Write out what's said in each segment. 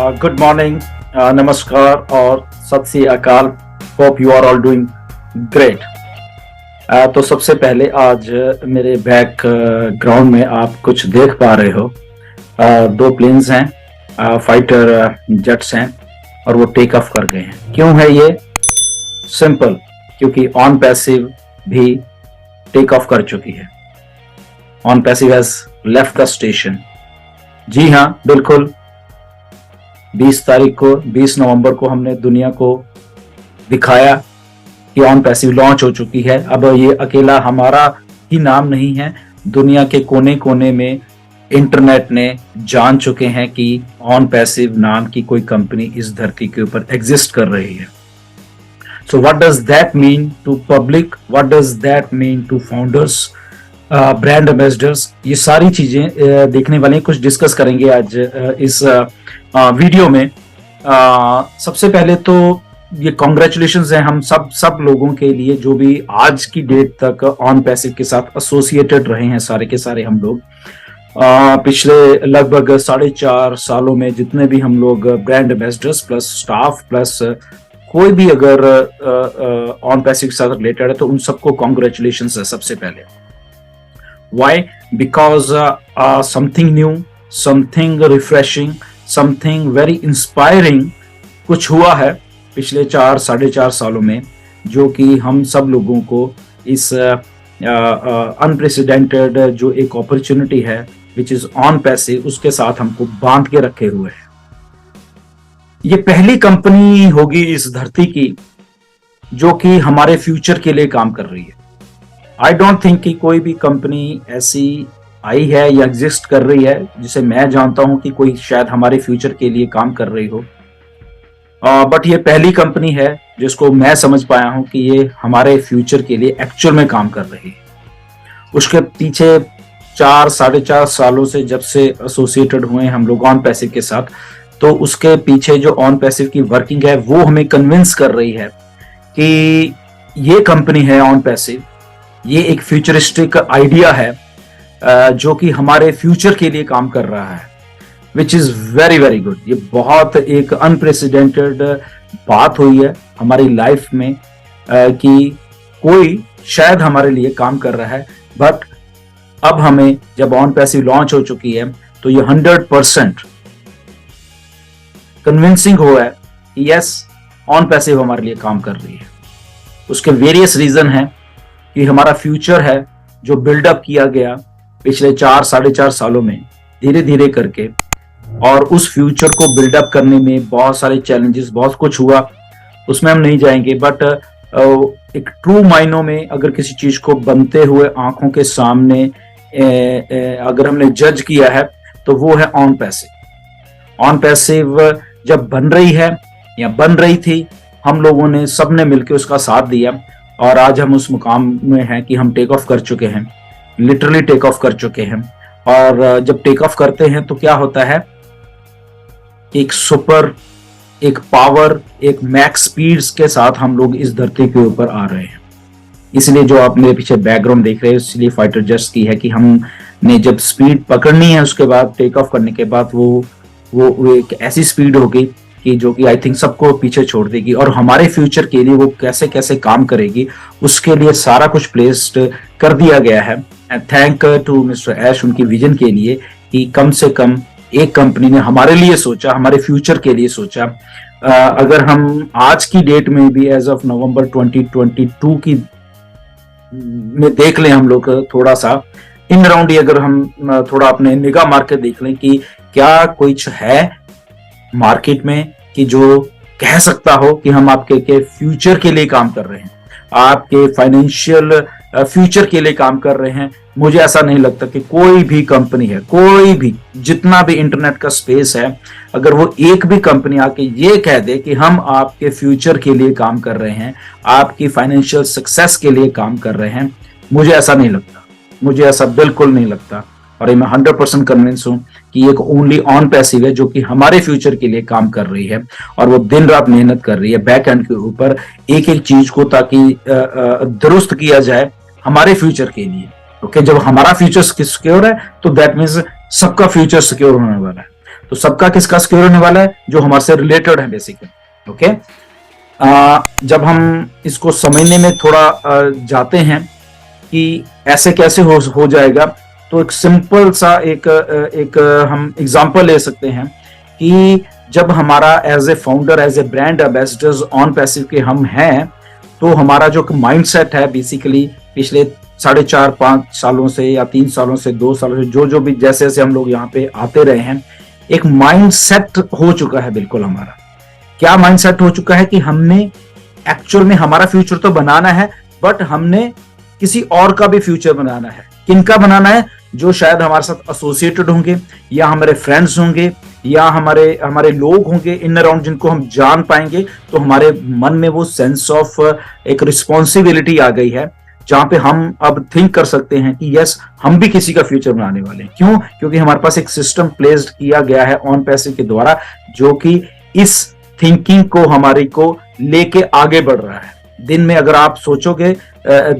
Good morning, नमस्कार और सत श्री अकाल। Hope you are all doing great. तो सबसे पहले आज मेरे बैक ग्राउंड में आप कुछ देख पा रहे हो। दो प्लेन्स हैं, फाइटर जेट्स हैं और वो टेक ऑफ कर गए हैं। क्यों है ये? सिंपल, क्योंकि ऑन पैसिव भी टेक ऑफ कर चुकी है। On passive has left the station. जी हाँ, बिल्कुल 20 नवंबर को हमने दुनिया को दिखाया कि ऑन पैसिव लॉन्च हो चुकी है। अब ये अकेला हमारा ही नाम नहीं है, दुनिया के कोने कोने में इंटरनेट ने जान चुके हैं कि ऑन पैसिव नाम की कोई कंपनी इस धरती के ऊपर एग्जिस्ट कर रही है। So what does that mean to public, what does that mean to founders, brand ambassadors, ये सारी चीजें देखने वाले हैं, कुछ डिस्कस करेंगे आज इस वीडियो में। सबसे पहले तो ये कॉन्ग्रेचुलेशंस हैं हम सब लोगों के लिए जो भी आज की डेट तक ऑन पैसिव के साथ एसोसिएटेड रहे हैं। सारे के सारे हम लोग पिछले लगभग 4.5 सालों में जितने भी हम लोग brand ambassadors plus staff plus कोई भी अगर ऑन पैसिव के साथ रिलेटेड है तो उन सबको कॉन्ग्रेचुलेशंस है सबसे पहले। Why? Because something new, something refreshing, something very inspiring कुछ हुआ है पिछले 4-4.5 सालों में, जो कि हम सब लोगों को इस अनप्रेसिडेंटेड जो एक अपॉर्चुनिटी है विच इज ऑन पैसिव, उसके साथ हमको बांध के रखे हुए है। ये पहली कंपनी होगी इस धरती की जो कि हमारे फ्यूचर के लिए काम कर रही है। आई डोंट थिंक कि कोई भी कंपनी ऐसी आई है या एग्जिस्ट कर रही है जिसे मैं जानता हूं कि कोई शायद हमारे फ्यूचर के लिए काम कर रही हो। बट ये पहली कंपनी है जिसको मैं समझ पाया हूं कि ये हमारे फ्यूचर के लिए एक्चुअल में काम कर रही है। उसके पीछे 4-4.5 सालों से जब से एसोसिएटेड हुए हम लोग ऑन पैसिव के साथ, तो उसके पीछे जो ऑन पैसिव की वर्किंग है वो हमें कन्विंस कर रही है कि ये कंपनी है ऑन पैसिव, ये एक फ्यूचरिस्टिक आइडिया है जो कि हमारे फ्यूचर के लिए काम कर रहा है, which is very very good. ये बहुत एक अनप्रेसिडेंटेड बात हुई है हमारी लाइफ में कि कोई शायद हमारे लिए काम कर रहा है। बट अब हमें जब ऑन पैसिव लॉन्च हो चुकी है तो ये 100% कन्विंसिंग हुआ है कि यस, ऑन पैसिव हमारे लिए काम कर रही है। उसके वेरियस रीजन हैं कि हमारा फ्यूचर है जो बिल्डअप किया गया पिछले 4-4.5 सालों में धीरे धीरे करके, और उस फ्यूचर को बिल्डअप करने में बहुत सारे चैलेंजेस, बहुत कुछ हुआ, उसमें हम नहीं जाएंगे। बट एक ट्रू मायनों में अगर किसी चीज को बनते हुए आंखों के सामने अगर हमने जज किया है तो वो है ऑन पैसिव। ऑन पैसिव जब बन रही है या बन रही थी, हम लोगों ने सबने मिलकर उसका साथ दिया और आज हम उस मुकाम में हैं कि हम टेक ऑफ कर चुके हैं, लिटरली टेक ऑफ कर चुके हैं। और जब टेक ऑफ करते हैं तो क्या होता है, एक सुपर, एक पावर, एक मैक्स स्पीड्स के साथ हम लोग इस धरती के ऊपर आ रहे हैं। इसलिए जो आप मेरे पीछे बैकग्राउंड देख रहे हैं, इसलिए फाइटर जेट्स की है कि हमने जब स्पीड पकड़नी है उसके बाद टेक ऑफ करने के बाद वो एक ऐसी स्पीड होगी कि जो कि आई थिंक सबको पीछे छोड़ देगी, और हमारे फ्यूचर के लिए वो कैसे कैसे काम करेगी उसके लिए सारा कुछ प्लेस्ड कर दिया गया है। एंड थैंक टू मिस्टर ऐश उनकी विजन के लिए कि कम से कम एक कंपनी ने हमारे लिए सोचा, हमारे फ्यूचर के लिए सोचा। अगर हम आज की डेट में भी एज ऑफ नवंबर 2022 की में देख लें, हम लोग थोड़ा सा इन अराउंड, अगर हम थोड़ा अपने निगाह मार के देख लें कि क्या कुछ है मार्केट में कि जो कह सकता हो कि हम आपके के फ्यूचर के लिए काम कर रहे हैं, आपके फाइनेंशियल फ्यूचर के लिए काम कर रहे हैं। मुझे ऐसा नहीं लगता कि कोई भी कंपनी है, कोई भी, जितना भी इंटरनेट का स्पेस है, अगर वो एक भी कंपनी आके ये कह दे कि हम आपके फ्यूचर के लिए काम कर रहे हैं, आपकी फाइनेंशियल सक्सेस के लिए काम कर रहे हैं, मुझे ऐसा नहीं लगता, मुझे ऐसा बिल्कुल नहीं लगता। और मैं 100% कन्विंस हूं कि एक ओनली ऑन पैसिव है जो कि हमारे फ्यूचर के लिए काम कर रही है, और वो दिन रात मेहनत कर रही है बैक एंड के ऊपर एक एक चीज को, ताकि दुरुस्त किया जाए हमारे फ्यूचर के लिए। ओके, जब हमारा फ्यूचर सिक्योर है तो दैट मीन्स सबका फ्यूचर सिक्योर होने वाला है। तो सबका किसका सिक्योर होने वाला है? जो हमारे से रिलेटेड है बेसिकली। ओके, जब हम इसको समझने में थोड़ा जाते हैं कि ऐसे कैसे हो जाएगा, तो एक सिंपल सा एक हम एग्जांपल ले सकते हैं कि जब हमारा as a founder, as a brand ambassadors on passive के हम हैं, तो हमारा जो माइंडसेट है बेसिकली पिछले 4.5-5 सालों से या 3 सालों से 2 सालों से जो भी जैसे जैसे हम लोग यहाँ पे आते रहे हैं, एक माइंडसेट हो चुका है बिल्कुल हमारा। क्या माइंडसेट हो चुका है कि हमने एक्चुअल में हमारा फ्यूचर तो बनाना है, बट हमने किसी और का भी फ्यूचर बनाना है। किनका बनाना है? जो शायद हमारे साथ एसोसिएटेड होंगे, या हमारे फ्रेंड्स होंगे, या हमारे लोग होंगे इन अराउंड जिनको हम जान पाएंगे। तो हमारे मन में वो सेंस ऑफ एक रिस्पॉन्सिबिलिटी आ गई है, जहां पे हम अब थिंक कर सकते हैं कि यस, हम भी किसी का फ्यूचर बनाने वाले हैं। क्यों? क्योंकि हमारे पास एक सिस्टम प्लेस्ड किया गया है ऑन पैसिव के द्वारा, जो कि इस थिंकिंग को हमारी को लेके आगे बढ़ रहा है। दिन में अगर आप सोचोगे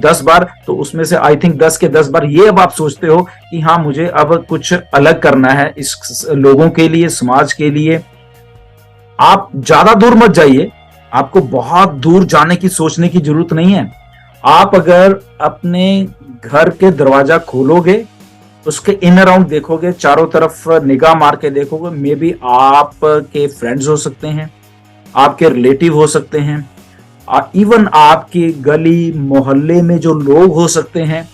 10 बार, तो उसमें से आई थिंक 10 के 10 बार ये अब आप सोचते हो कि हाँ, मुझे अब कुछ अलग करना है इस लोगों के लिए, समाज के लिए। आप ज्यादा दूर मत जाइए, आपको बहुत दूर जाने की सोचने की जरूरत नहीं है। आप अगर अपने घर के दरवाजा खोलोगे, उसके इन अराउंड देखोगे, चारों तरफ निगाह मार के देखोगे, मे बी आपके फ्रेंड्स हो सकते हैं, आपके रिलेटिव हो सकते हैं, इवन आपकी गली मोहल्ले में जो लोग हो सकते हैं।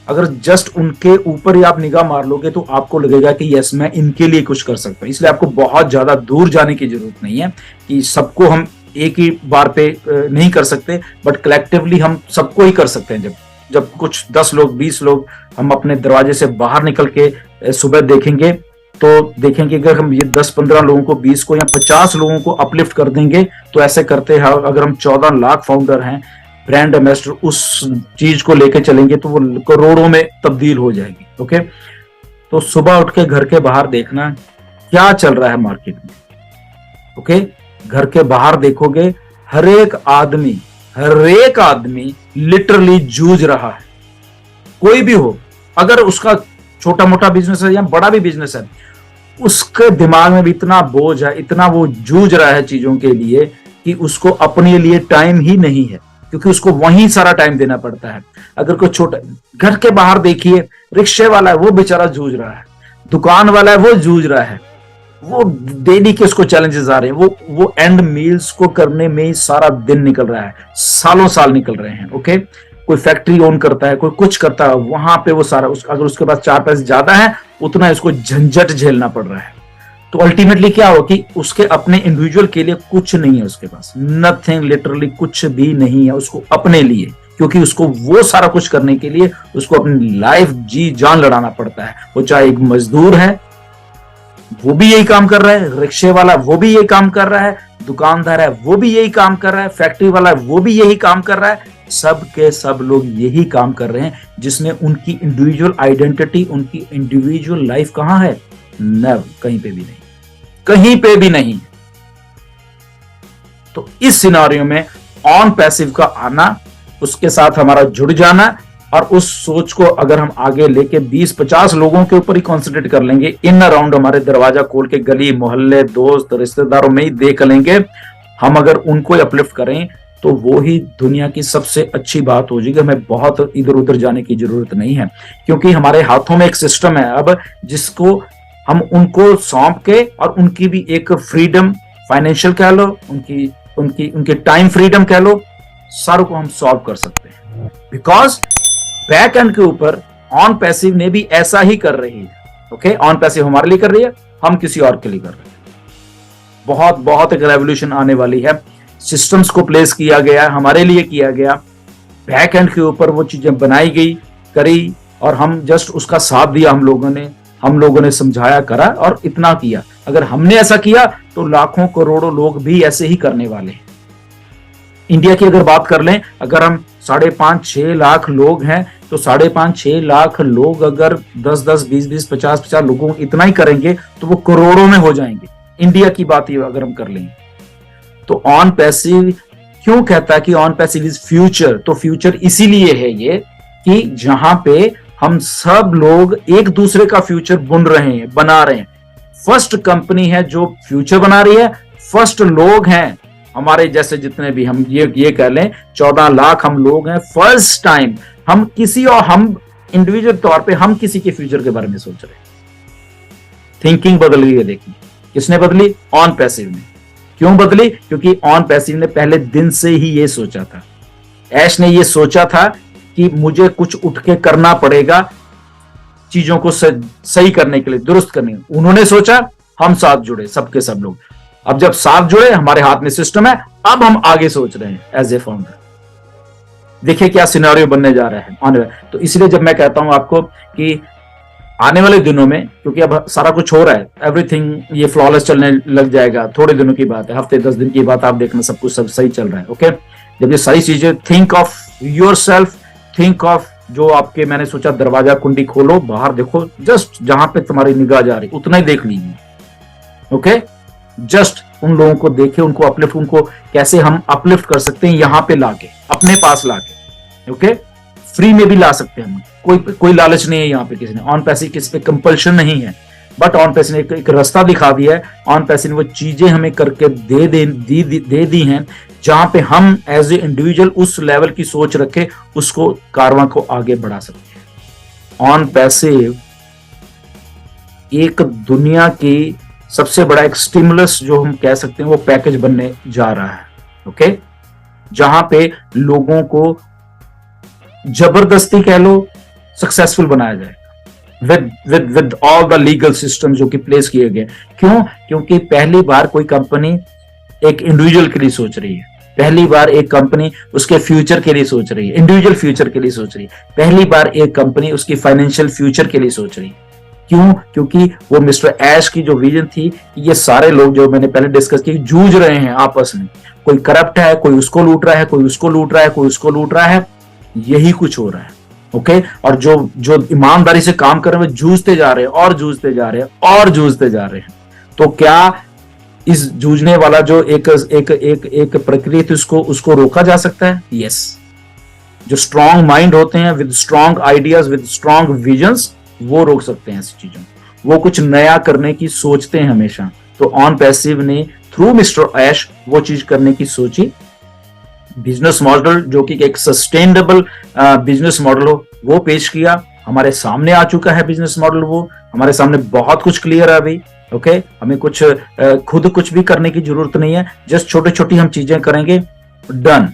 अगर जस्ट उनके ऊपर ही आप निगाह मार लोगे, तो आपको लगेगा कि यस, मैं इनके लिए कुछ कर सकता हूं। इसलिए आपको बहुत ज्यादा दूर जाने की जरूरत नहीं है कि सबको हम एक ही बार पे नहीं कर सकते, बट कलेक्टिवली हम सबको ही कर सकते हैं। जब कुछ 10 लोग 20 लोग हम अपने दरवाजे से बाहर निकल के सुबह देखेंगे, तो देखेंगे अगर हम ये 10-15 लोगों को, 20 को या 50 लोगों को अपलिफ्ट कर देंगे, तो ऐसे करते हैं अगर हम 14 लाख फाउंडर हैं, ब्रांड एम्बेसडर, उस चीज को लेके चलेंगे, तो वो करोड़ों में तब्दील हो जाएगी। ओके, तो सुबह उठ के घर के बाहर देखना क्या चल रहा है मार्केट में। ओके, घर के बाहर देखोगे, हर एक आदमी लिटरली जूझ रहा है। कोई भी हो, अगर उसका छोटा मोटा बिजनेस है या बड़ा भी बिजनेस है, उसके दिमाग में भी इतना बोझ है, इतना वो जूझ रहा है चीजों के लिए कि उसको अपने लिए टाइम ही नहीं है, क्योंकि उसको वहीं सारा टाइम देना पड़ता है। अगर कोई छोटा घर के बाहर देखिए, रिक्शे वाला है वो बेचारा जूझ रहा है, दुकान वाला है वो जूझ रहा है, वो डेली के उसको चैलेंजेस आ रहे हैं, वो एंड मील्स को करने में सारा दिन निकल रहा है, सालों साल निकल रहे हैं। ओके, कोई फैक्ट्री ओन करता है, कोई कुछ करता है, वहां पे वो सारा अगर उसके पास 4 पैसे ज्यादा है, उतना इसको झंझट झेलना पड़ रहा है। तो अल्टीमेटली क्या हो कि उसके अपने इंडिविजुअल के लिए कुछ नहीं है उसके पास, नथिंग, लिटरली कुछ भी नहीं है उसको अपने लिए, क्योंकि उसको वो सारा कुछ करने के लिए उसको अपनी लाइफ जी जान लड़ाना पड़ता है। वो चाहे एक मजदूर है, वो भी यही काम कर रहा है, रिक्शे वाला वो भी यही काम कर रहा है, दुकानदार है वो भी यही काम कर रहा है, फैक्ट्री वाला है वो भी यही काम कर रहा है। सब के सब लोग यही काम कर रहे हैं, जिसमें उनकी इंडिविजुअल आइडेंटिटी, उनकी इंडिविजुअल लाइफ कहां है? नेवर, कहीं पे भी नहीं, कहीं पे भी नहीं। तो इस सिनारियो में ऑन पैसिव का आना, उसके साथ हमारा जुड़ जाना, और उस सोच को अगर हम आगे लेके 20-50 लोगों के ऊपर ही कॉन्सेंट्रेट कर लेंगे, इन अराउंड हमारे दरवाजा खोल के गली मोहल्ले दोस्त रिश्तेदारों में ही देख लेंगे, हम अगर उनको अपलिफ्ट करें, तो वो ही दुनिया की सबसे अच्छी बात हो जाएगी। हमें बहुत इधर उधर जाने की जरूरत नहीं है, क्योंकि हमारे हाथों में एक सिस्टम है अब, जिसको हम उनको सौंप के, और उनकी भी एक फ्रीडम, फाइनेंशियल कह लो, उनकी टाइम फ्रीडम कह लो, सारों को हम सॉल्व कर सकते हैं। बिकॉज बैक एंड के ऊपर ऑन पैसिव ने भी ऐसा ही कर रही है। ओके, ऑन पैसिव हमारे लिए कर रही है, हम किसी और के लिए कर रहे हैं। बहुत बहुत एक रेवोल्यूशन आने वाली है। सिस्टम्स को प्लेस किया गया, हमारे लिए किया गया, बैक एंड के ऊपर वो चीजें बनाई गई, करी, और हम जस्ट उसका साथ दिया। हम लोगों ने समझाया, करा और इतना किया। अगर हमने ऐसा किया, तो लाखों करोड़ों लोग भी ऐसे ही करने वाले हैं। इंडिया की अगर बात कर लें, अगर हम 5.5-6 लाख लोग हैं, तो 5.5-6 लाख लोग अगर 10-10, 20-20, 50-50 लोगों इतना ही करेंगे, तो वो करोड़ों में हो जाएंगे। इंडिया की बात ही अगर हम कर लें, तो ऑन पैसिव क्यों कहता है कि ऑन पैसिव इज फ्यूचर? तो फ्यूचर इसीलिए है ये कि जहां पे हम सब लोग एक दूसरे का फ्यूचर बुन रहे हैं, बना रहे हैं। फर्स्ट कंपनी है जो फ्यूचर बना रही है, फर्स्ट लोग हैं हमारे जैसे जितने भी, हम ये कह लें 14 लाख हम लोग हैं, फर्स्ट टाइम हम किसी, और हम इंडिविजुअल तौर पे हम किसी के फ्यूचर के बारे में सोच रहे हैं। थिंकिंग बदल गई है। देखिए किसने बदली? ऑन पैसिव ने। क्यों बदली? क्योंकि ऑन पैसिव ने पहले दिन से ही ये सोचा था, ऐश ने ये सोचा था कि मुझे कुछ उठ के करना पड़ेगा चीजों को सही करने के लिए, दुरुस्त करने। उन्होंने सोचा, हम साथ जुड़े, सबके सब लोग। अब जब साथ जुड़े, हमारे हाथ में सिस्टम है, अब हम आगे सोच रहे हैं एज ए फाउंडर। देखिए क्या सिनेरियो बनने जा रहा है आने वाले। तो इसलिए जब मैं कहता हूं आपको कि आने वाले दिनों में, क्योंकि अब सारा कुछ हो रहा है, एवरीथिंग ये फ्लॉलेस चलने लग जाएगा, थोड़े दिनों की बात है, हफ्ते 10 दिन की बात, आप देखना सब कुछ सब सही चल रहा है। ओके, जब ये सारी चीजें, think of your self, think of जो आपके, मैंने सोचा दरवाजा कुंडी खोलो, बाहर देखो, जस्ट जहां पे तुम्हारी निगाह जा रही उतना ही देख लीजिए। ओके, जस्ट उन लोगों को देखे, उनको अपलिफ्ट, उनको कैसे हम अपलिफ्ट कर सकते हैं यहां पे लाके, अपने पास लाके। ओके, फ्री में भी ला सकते हैं हम, कोई लालच नहीं है यहाँ पे किसी ने। ऑन पैसिव किसी पे कंपल्शन नहीं है, बट ऑन पैसिव ने एक रास्ता दिखा दिया है। ऑन पैसिव ने वो चीजें हमें करके दे दी हैं जहां पे हम एज ए इंडिविजुअल उस लेवल की सोच रखे, उसको कारवां को आगे बढ़ा सकते हैं। ऑन पैसिव एक दुनिया की सबसे बड़ा एक स्टिमुलस जो हम कह सकते हैं वो पैकेज बनने जा रहा है। ओके, जहां पे लोगों को जबरदस्ती कह लो सक्सेसफुल बनाया जाएगा with all the legal system जो कि प्लेस किए गए। क्यों? क्योंकि पहली बार कोई कंपनी एक इंडिविजुअल के लिए सोच रही है, पहली बार एक कंपनी उसके फ्यूचर के लिए सोच रही है, इंडिविजुअल फ्यूचर के लिए सोच रही है, पहली बार एक कंपनी उसकी फाइनेंशियल फ्यूचर के लिए सोच रही है। क्यों? क्योंकि वो मिस्टर ऐश की जो विजन थी, ये सारे लोग जो मैंने पहले डिस्कस किए जूझ रहे हैं आपस में, कोई करप्ट है, कोई उसको लूट रहा है, कोई उसको लूट रहा है, कोई उसको लूट रहा है, यही कुछ हो रहा है। ओके, और जो ईमानदारी से काम कर रहे हैं वो जूझते जा रहे हैं और जूझते जा रहे हैं और जूझते जा रहे हैं। तो क्या इस जूझने वाला जो एक प्रक्रिया थी उसको रोका जा सकता है? यस। जो स्ट्रॉन्ग माइंड होते हैं with strong ideas, with strong visions, वो रोक सकते हैं ऐसी चीजों, वो कुछ नया करने की सोचते हैं हमेशा। तो ऑन पैसिव ने थ्रू मिस्टर ऐश वो चीज करने की सोची। बिजनेस मॉडल जो कि एक सस्टेनेबल बिजनेस मॉडल हो वो पेश किया, हमारे सामने आ चुका है बिजनेस मॉडल, वो हमारे सामने बहुत कुछ क्लियर है अभी। ओके, हमें कुछ खुद कुछ भी करने की जरूरत नहीं है, जस्ट छोटी छोटी हम चीजें करेंगे, डन।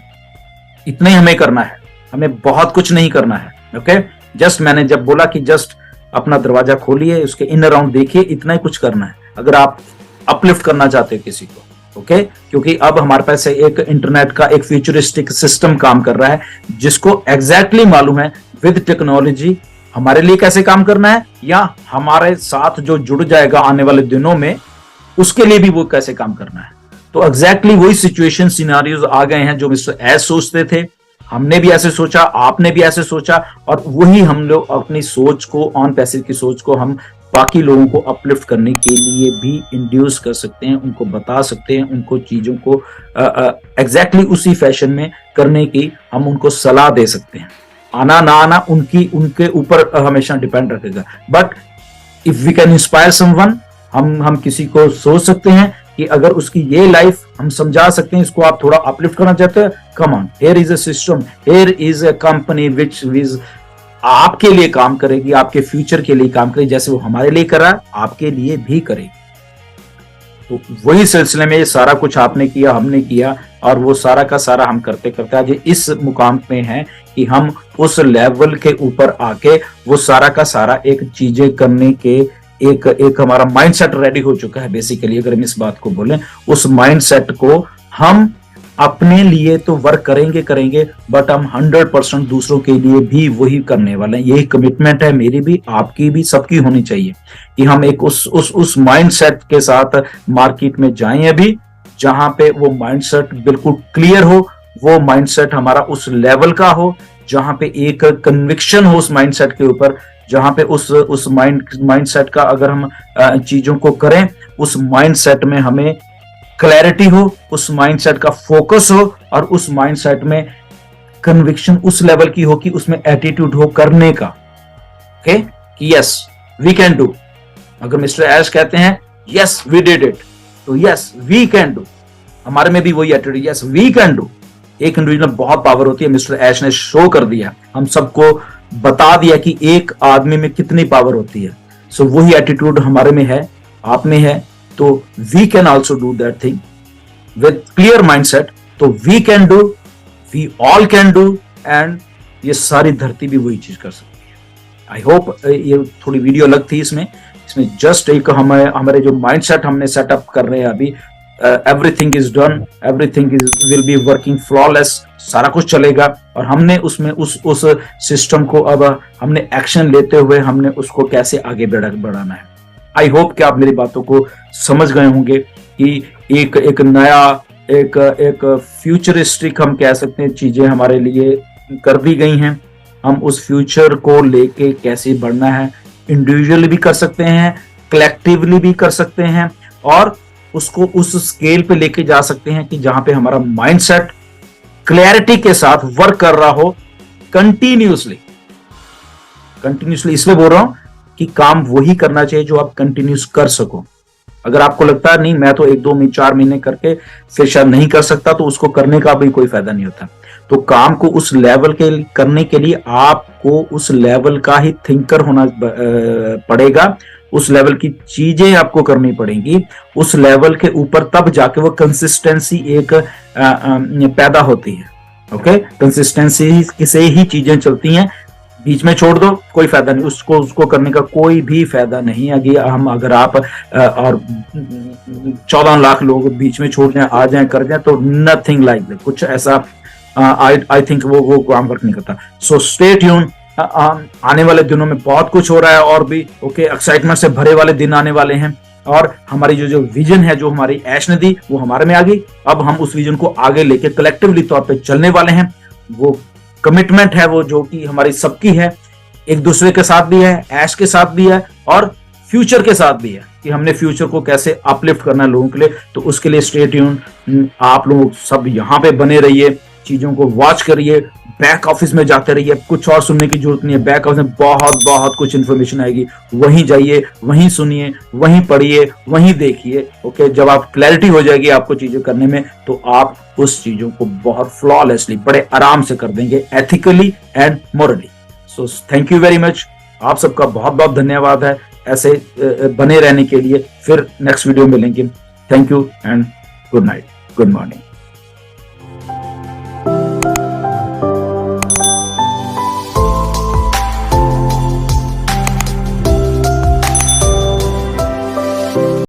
इतना ही हमें करना है, हमें बहुत कुछ नहीं करना है। ओके, जस्ट मैंने जब बोला कि जस्ट अपना दरवाजा खोलिए, उसके इन अराउंड देखिए, इतना ही कुछ करना है अगर आप अपलिफ्ट करना चाहते हो किसी को। ओके, क्योंकि अब हमारे पास एक इंटरनेट का एक फ्यूचरिस्टिक सिस्टम काम कर रहा है जिसको एग्जैक्टली मालूम है विद टेक्नोलॉजी हमारे लिए कैसे काम करना है, या हमारे साथ जो जुड़ जाएगा आने वाले दिनों में उसके लिए भी वो कैसे काम करना है। तो एग्जैक्टली वही सिचुएशन सिनारियोज आ गए हैं जो मिस्टर एस सोचते थे, हमने भी ऐसे सोचा, आपने भी ऐसे सोचा, और वही हम लोग अपनी सोच को, ऑन पैसिव की सोच को हम बाकी लोगों को अपलिफ्ट करने के लिए भी इंड्यूस कर सकते हैं, उनको बता सकते हैं, उनको चीजों को एग्जैक्टली उसी फैशन में करने की हम उनको सलाह दे सकते हैं। आना ना आना उनके ऊपर हमेशा डिपेंड रखेगा, but if we can inspire someone, हम किसी को सोच सकते हैं कि अगर उसकी ये लाइफ हम समझा सकते हैं, इसको आप थोड़ा अपलिफ्ट करना चाहते हैं, come on, here is a system, here is a company which is आपके लिए काम करेगी, आपके फ्यूचर के लिए काम करेगी, जैसे वो हमारे लिए कर रहा है आपके लिए भी करेगी। तो वही सिलसिले में ये सारा कुछ आपने किया, हमने किया, और वो सारा का सारा हम करते करते आज इस मुकाम पे हैं कि हम उस लेवल के ऊपर आके वो सारा का सारा एक चीजें करने के एक हमारा माइंडसेट रेडी हो चुका है। बेसिकली अगर हम इस बात को बोलें, उस माइंडसेट को हम अपने लिए तो वर्क करेंगे, बट हम 100% दूसरों के लिए भी वही करने वाले हैं। यही कमिटमेंट है मेरी भी, आपकी भी, सबकी होनी चाहिए कि हम एक उस माइंडसेट के साथ मार्केट में जाएं अभी, जहां पे वो माइंडसेट बिल्कुल क्लियर हो, वो माइंडसेट हमारा उस लेवल का हो जहां पे एक कन्विक्शन हो उस माइंडसेट के ऊपर, जहां पे उस माइंडसेट का अगर हम चीजों को करें, उस माइंडसेट में हमें क्लैरिटी हो, उस माइंडसेट का फोकस हो, और उस माइंडसेट में कन्विक्शन उस लेवल की हो कि उसमें एटीट्यूड हो करने का। ओके, कि यस वी कैन डू। अगर मिस्टर ऐश कहते हैं यस वी डिड इट, तो यस वी कैन डू, हमारे में भी वही attitude, yes we can do. एक इंडिविजुअल में बहुत पावर होती है, मिस्टर ऐश ने शो कर दिया, हम सबको बता दिया कि एक आदमी में कितनी पावर होती है। सो वही एटीट्यूड हमारे में है, आप में है, तो we can also do that thing with clear mindset. तो we can do, we all can do, and ये सारी धरती भी वही चीज कर सकती है। आई होप ये थोड़ी वीडियो अलग थी, इसमें जस्ट एक हमारे जो माइंडसेट हमने सेटअप कर रहे हैं अभी, everything is done, everything is will be working flawless, सारा कुछ चलेगा, और हमने उसमें उस सिस्टम को अब हमने एक्शन लेते हुए हमने उसको कैसे आगे बढ़ाना है। आई होप कि आप मेरी बातों को समझ गए होंगे कि एक नया एक फ्यूचरिस्टिक हम कह सकते हैं चीजें हमारे लिए कर दी गई हैं। हम उस फ्यूचर को लेके कैसे बढ़ना है, इंडिविजुअली भी कर सकते हैं, कलेक्टिवली भी कर सकते हैं, और उसको उस स्केल पे लेके जा सकते हैं कि जहां पे हमारा माइंडसेट क्लैरिटी के साथ वर्क कर रहा हो कंटिन्यूसली। इसलिए बोल रहा हूं कि काम वही करना चाहिए जो आप कंटिन्यूस कर सको। अगर आपको लगता है नहीं मैं तो 1 2 4 महीने करके फिर शायद नहीं कर सकता, तो उसको करने का भी कोई फायदा नहीं होता। तो काम को उस लेवल के करने के लिए आपको उस लेवल का ही थिंकर होना पड़ेगा, उस लेवल की चीजें आपको करनी पड़ेंगी, उस लेवल के ऊपर तब जाके वो कंसिस्टेंसी एक पैदा होती है। ओके, कंसिस्टेंसी से ही चीजें चलती हैं, बीच में छोड़ दो कोई फायदा नहीं, उसको करने का कोई भी फायदा नहीं है। अगर आप और 14 लाख लोग बीच में छोड़ जाए, आ जाए, कर जाए, तो नथिंग लाइक दैट, कुछ ऐसा आई थिंक वो काम वर्क नहीं करता। सो स्टे ट्यून, आने वाले दिनों में बहुत कुछ हो रहा है और भी ओके, एक्साइटमेंट से भरे वाले दिन आने वाले हैं, और हमारी जो विजन है जो हमारी ऐश ने दी वो हमारे में आ गई। अब हम उस विजन को आगे लेके कलेक्टिवली तौर पे चलने वाले हैं। वो कमिटमेंट है वो जो कि हमारी सबकी है, एक दूसरे के साथ भी है, ऐश के साथ भी है, और फ्यूचर के साथ भी है कि हमने फ्यूचर को कैसे अपलिफ्ट करना है लोगों के लिए। तो उसके लिए स्टे ट्यून, आप लोग सब यहाँ पे बने रहिए, चीजों को वॉच करिए, बैक ऑफिस में जाते रहिए, कुछ और सुनने की जरूरत नहीं है। बैक ऑफिस में बहुत कुछ इन्फॉर्मेशन आएगी, वहीं जाइए, वहीं सुनिए, वहीं पढ़िए, वहीं देखिए। ओके, जब आप क्लैरिटी हो जाएगी आपको चीजें करने में, तो आप उस चीजों को बहुत फ्लॉलेसली बड़े आराम से कर देंगे, ethically and morally. So thank you very much, आप सबका बहुत धन्यवाद है ऐसे बने रहने के लिए। फिर नेक्स्ट वीडियो में मिलेंगे। Thank you and good night, good morning.